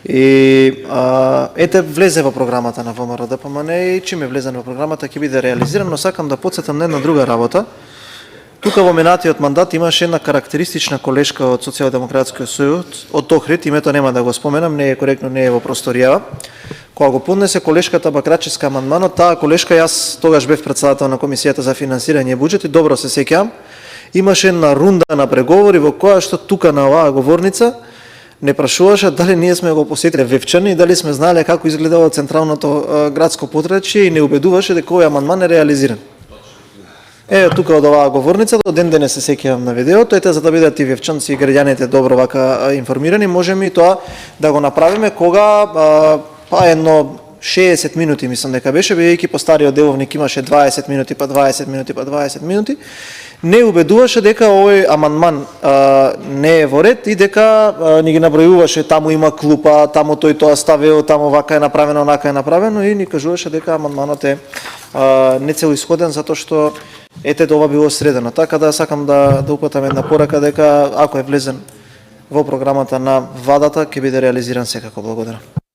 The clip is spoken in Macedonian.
И ете влезе во програмата на ВМРО-ДПМН и чиме влезе во програмата ќе биде реализиран, но сакам да потсетам на една друга работа. Тука во минатиот мандат имаше една карактеристична колешка од Социјалдемократскиот сојуз, од Охрид, името нема да го споменам, не е коректно, не е во просторијава. Кога го поднесе колешката Бакрачевска амандманот, таа колешка, јас тогаш бев председател на Комисијата за финансирање и буџет и добро се сеќавам, имаше една рунда на преговори во која што тука на оваа говорница не прашуваше дали ние сме го посетиле Вевчани и дали сме знаеле како изгледало централното градско подрачје и не убедуваше дека овој амандман е реализиран. Тука од оваа говорница до ден денес се сеќавам на видеото, за да бидат и вевчанци и граѓаните добро вака информирани, можеме и тоа да го направиме кога едно 60 минути мислам дека беше, бидејќи по стариот деловник имаше 20 минути, па 20 минути, па 20 минути, не убедуваше дека овој амандман не е во ред и дека ни ги набројуваше таму има клупа, таму тој тоа ставил, таму вака е направено, онака е направено и ни кажуваше дека амандманот е нецелоисходен затоа што ова било средено. Така да сакам да упатам една порака дека ако е влезен во програмата на владата ќе биде реализиран секако. Благодарам.